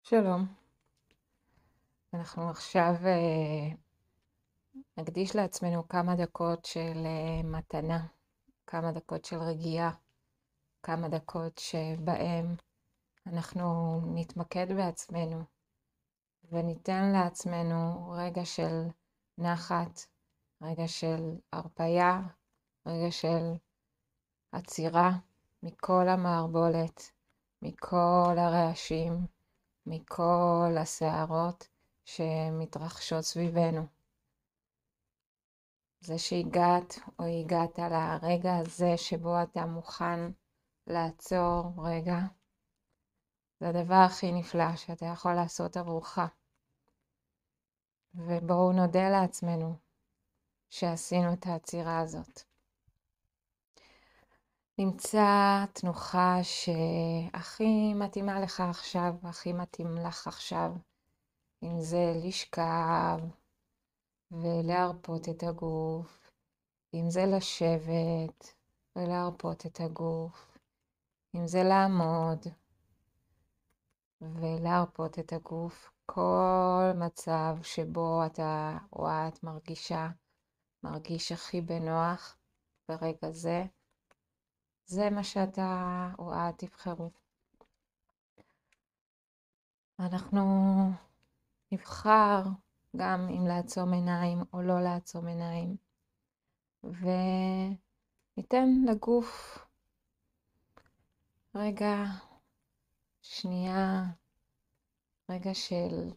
שלום, אנחנו עכשיו נקדיש לעצמנו כמה דקות של מתנה, כמה דקות של רגיעה, כמה דקות שבהם אנחנו נתמקד בעצמנו וניתן לעצמנו רגע של נחת, רגע של הרפייה, רגע של עצירה מכל המערבולת, מכל הרעשים, מכל הסערות שמתרחשות סביבנו. זה שהגעת או הגעת לרגע הזה שבו אתה מוכן לעצור רגע, זה הדבר הכי נפלא שאתה יכול לעשות עבורך. ובואו נודה לעצמנו שעשינו את העצירה הזאת. נמצא תנוחה שהכי מתאימה לך עכשיו, הכי מתאים לך עכשיו, אם זה לשכב ולהרפות את הגוף, אם זה לשבת ולהרפות את הגוף, אם זה לעמוד ולהרפות את הגוף, כל מצב שבו אתה או את מרגיש הכי בנוח ברגע זה, זה מה שאתה או את תבחרו. אנחנו נבחר גם אם לעצום עיניים או לא לעצום עיניים, וניתן לגוף רגע, שנייה, רגע של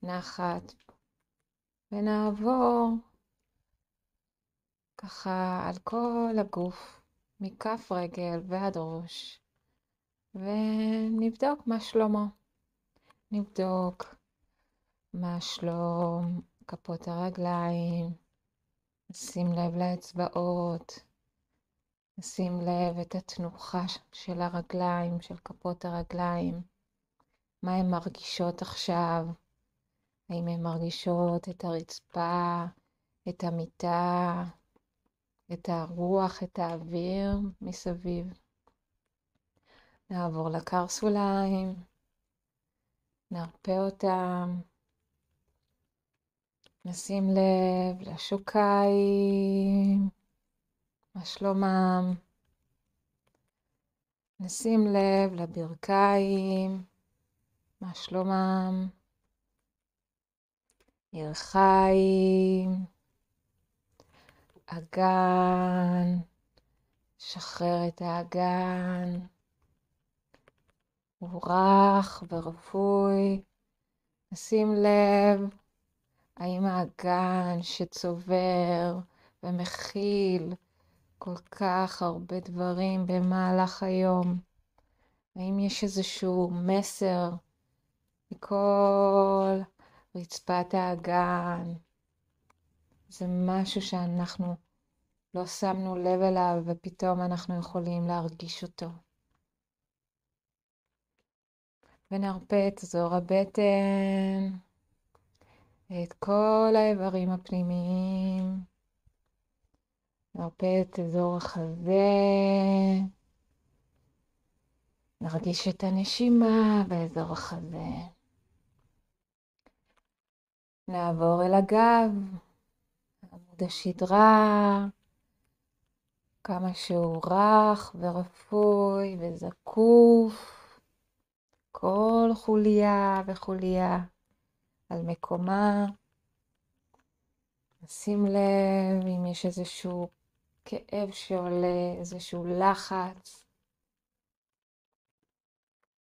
נחת, ונעבור ככה על כל הגוף, מכף רגל ועד ראש, ונבדוק מה שלומו. נבדוק מה שלום כפות הרגליים, נשים לב לאצבעות, נשים לב את התנוחה של הרגליים, של כפות הרגליים, מה הן מרגישות עכשיו, האם הן מרגישות את הרצפה, את המיטה, את הרוח, את האוויר מסביב. נעבור לקרסוליים, נרפה אותם, נשים לב לשוקיים, מה שלומם, נשים לב לברכיים, מה שלומם, ירכיים, אגן, שחרר את האגן, הוא רך ורפוי. נשים לב האם האגן שצובר ומכיל כל כך הרבה דברים במהלך היום, האם יש איזשהו מסר מכל רצפת האגן, זה משהו שאנחנו לא שמנו לב אליו ופתאום אנחנו יכולים להרגיש אותו. ונרפה את אזור הבטן, את כל האיברים הפנימיים, נרפה את אזור החזה, נרגיש את הנשימה באזור החזה. נעבור אל הגב, עמוד השדרה, כמה שהוא רך ורפוי וזקוף, כל חוליה וחוליה על מקומה. נשים לב אם יש איזשהו כאב שעולה, איזשהו לחץ.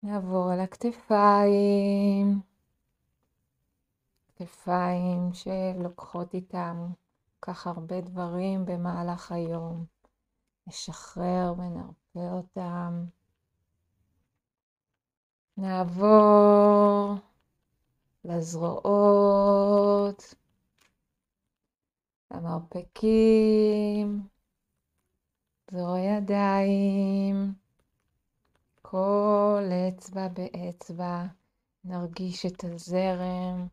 נעבור על הכתפיים, כתפיים שלוקחות איתם כך הרבה דברים במהלך היום. נשחרר ונרפה אותם. נעבור לזרועות, למרפקים, זרוע ידיים, כל אצבע באצבע, נרגיש את הזרם,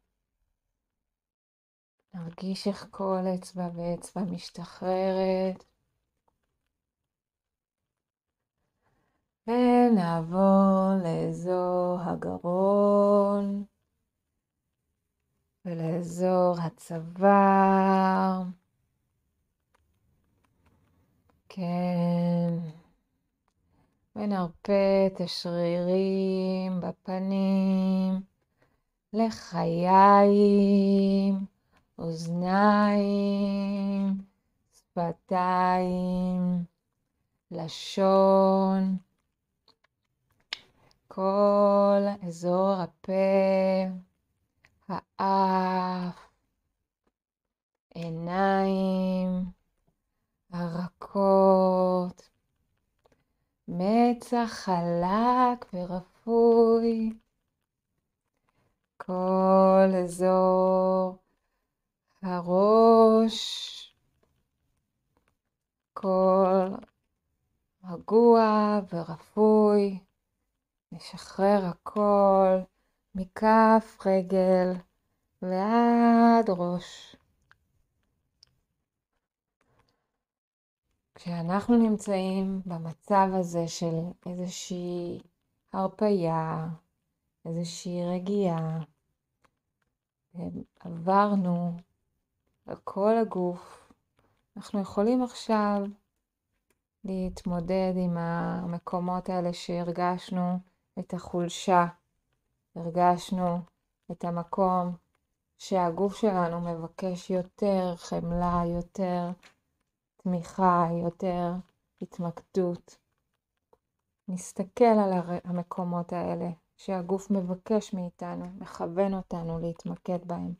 נרגיש איך כל אצבע ואצבע משתחררת. ונעבור לאזור הגרון ולאזור הצוואר. כן. ונרפה את השרירים בפנים, לחיים, אוזניים, שפתיים, לשון, כל אזור הפה, האף, עיניים, הרכות, מצח חלק ורפוי, כל אזור הראש, כל רגוע ורפוי. נשחרר הכל מכף רגל ועד ראש. כשאנחנו נמצאים במצב הזה של איזושהי הרפייה, איזושהי רגיעה, עברנו על כל הגוף, אנחנו יכולים עכשיו להתמודד עם המקומות האלה שהרגשנו את החולשה, הרגשנו את המקום שהגוף שלנו מבקש יותר חמלה, יותר תמיכה, יותר התמקדות. נסתכל על המקומות האלה שהגוף מבקש מאיתנו, מכוון אותנו להתמקד בהם,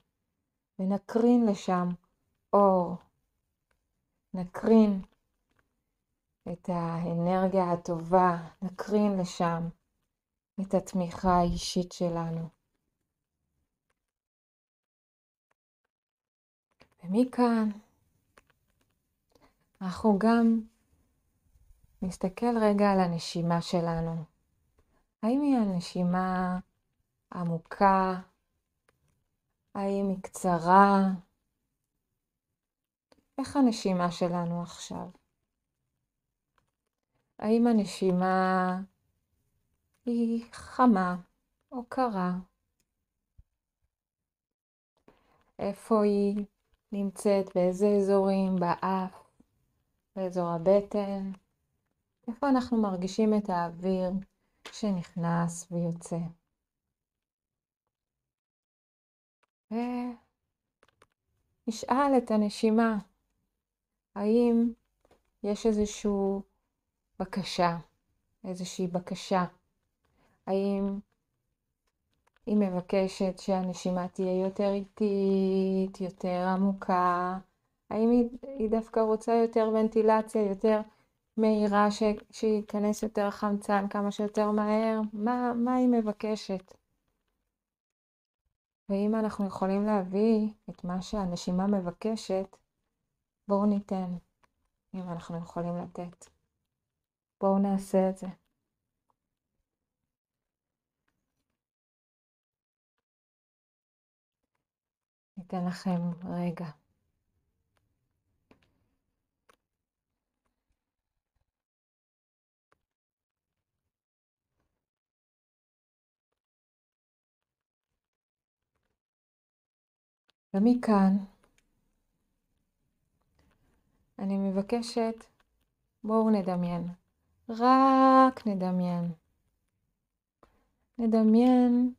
ונקרין לשם אור, נקרין את האנרגיה הטובה, נקרין לשם את התמיכה האישית שלנו. ומכאן אנחנו גם נסתכל רגע על הנשימה שלנו. האם היא הנשימה עמוקה? האם היא קצרה? איך הנשימה שלנו עכשיו? האם הנשימה היא חמה או קרה? איפה היא נמצאת? באיזה אזורים? באף? באזור הבטן? איפה אנחנו מרגישים את האוויר שנכנס ויוצא? ונשאל את הנשימה, האם יש איזושהי בקשה? האם היא מבקשת שהנשימה תהיה יותר איטית, יותר עמוקה? האם היא דווקא רוצה יותר ונטילציה, יותר מהירה, שיכנס יותר חמצן כמה שיותר מהר? מה היא מבקשת? ואם אנחנו יכולים להביא את מה שהנשימה מבקשת, בואו ניתן. אם אנחנו יכולים לתת, בואו נעשה את זה. ניתן לכם רגע. ומכאן אני מבקשת, בואו נדמיין. רק נדמיין. נדמיין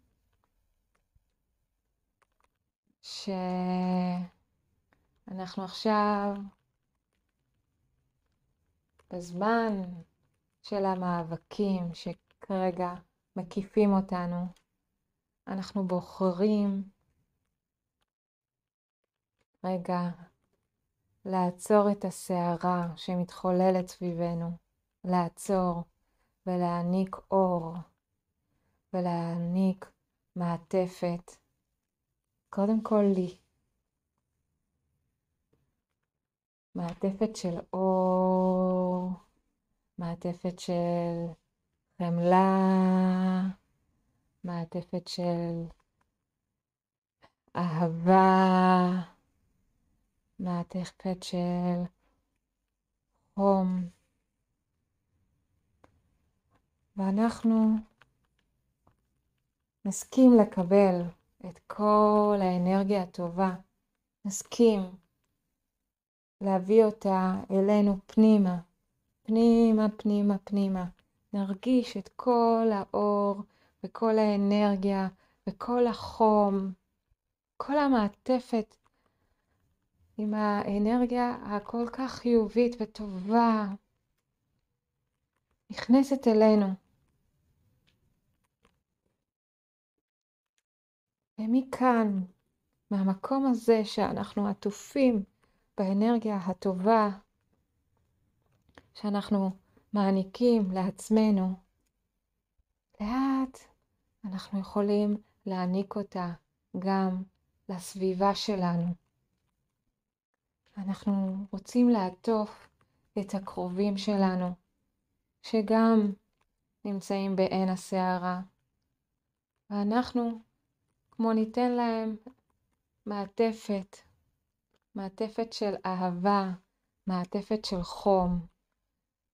שאנחנו עכשיו בזמן של המאבקים שכרגע מקיפים אותנו. אנחנו בוחרים רגע לעצור את הסערה שמתחוללת סביבנו, לעצור ולהעניק אור ולהעניק מעטפת, קודם כל לי, מעטפת של אור, מעטפת של חמלה, מעטפת של אהבה, מעטפת של חום, ואנחנו נסכים לקבל את כל האנרגיה הטובה, נסכים להביא אותה אלינו פנימה, פנימה, פנימה, פנימה. נרגיש את כל האור וכל האנרגיה וכל החום, כל המעטפת עם האנרגיה הכל כך חיובית וטובה, נכנסת אלינו. ומכאן, מהמקום הזה שאנחנו עטופים באנרגיה הטובה, שאנחנו מעניקים לעצמנו, לאט אנחנו יכולים להעניק אותה גם לסביבה שלנו. אנחנו רוצים לעטוף את הקרובים שלנו, שגם נמצאים בעין הסערה, ואנחנו כמו ניתן להם מעטפת, מעטפת של אהבה, מעטפת של חום,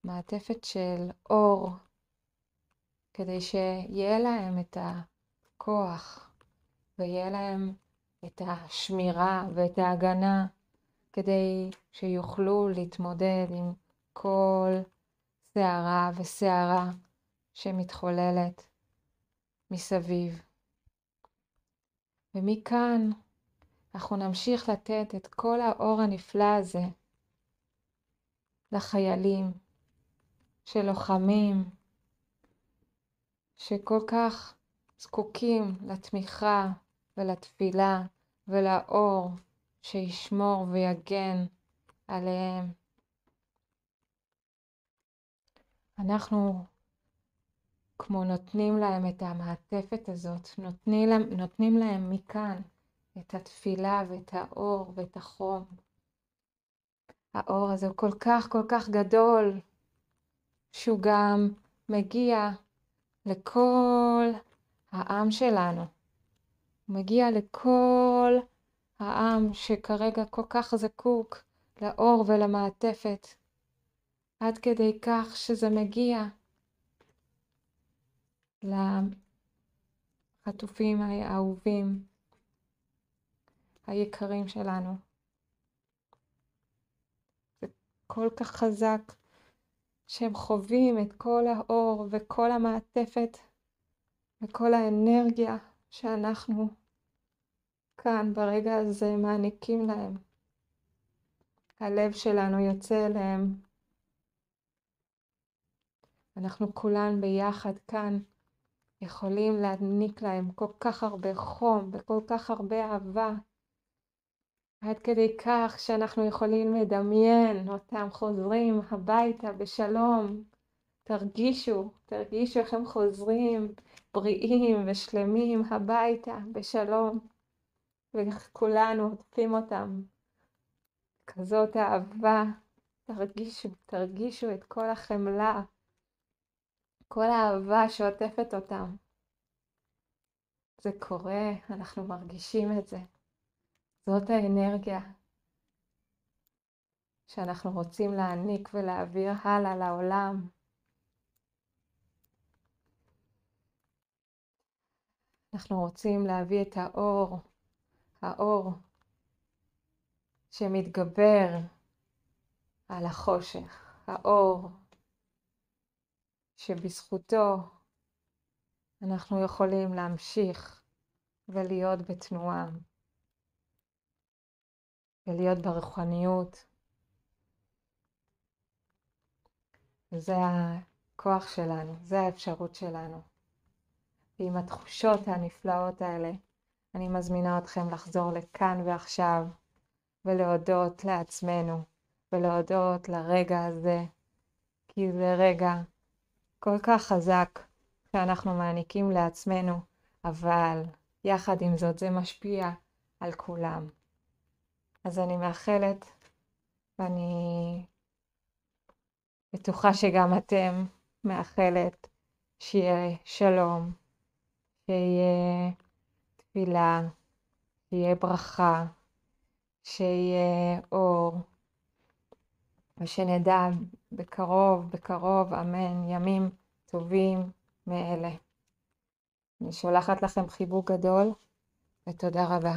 מעטפת של אור, כדי שיהיה להם את הכוח ויהיה להם את השמירה ואת ההגנה, כדי שיוכלו להתמודד עם כל סערה וסערה שמתחוללת מסביב. ומכאן אנחנו נמשיך לתת את כל האור הנפלא הזה לחיילים שלוחמים, שכל כך זקוקים לתמיכה ולתפילה ולאור שישמור ויגן עליהם. אנחנו כמו נותנים להם את המעטפת הזאת, נותנים להם מכאן את התפילה ואת האור ואת החום. האור הזה הוא כל כך גדול, שהוא גם מגיע לכל העם שלנו. הוא מגיע לכל העם שכרגע כל כך זקוק לאור ולמעטפת, עד כדי כך שזה מגיע לחטופים האהובים, היקרים שלנו. זה כל כך חזק שהם חווים את כל האור וכל המעטפת וכל האנרגיה שאנחנו כאן ברגע הזה מעניקים להם. הלב שלנו יוצא אליהם. אנחנו כולן ביחד כאן יכולים להעניק להם כל כך הרבה חום וכל כך הרבה אהבה, עד כדי כך שאנחנו יכולים לדמיין אותם חוזרים הביתה בשלום. תרגישו איך הם חוזרים בריאים ושלמים הביתה בשלום, וכולנו עוטפים אותם כזאת אהבה. תרגישו את כל החמלה, כל האהבה שעוטפת אותם. זה קורה, אנחנו מרגישים את זה. זאת האנרגיה שאנחנו רוצים להעניק ולהעביר הלאה לעולם. אנחנו רוצים להביא את האור שמתגבר על החושך, האור שבזכותו אנחנו יכולים להמשיך ולהיות בתנועה, ולהיות ברוחניות. זה הכוח שלנו, זה האפשרות שלנו. ועם התחושות הנפלאות האלה, אני מזמינה אתכם לחזור לכאן ועכשיו, ולהודות לעצמנו, ולהודות לרגע הזה, כי זה רגע כל כך חזק שאנחנו מעניקים לעצמנו, אבל יחד עם זאת זה משפיע על כולם. אז אני מאחלת, ואני בטוחה שגם אתם מאחלת, שיהיה שלום, שיהיה תפילה, שיהיה ברכה, שיהיה אור, ושנדע בקרוב, אמן, ימים טובים מאלה. אני שולחת לכם חיבוק גדול ותודה רבה.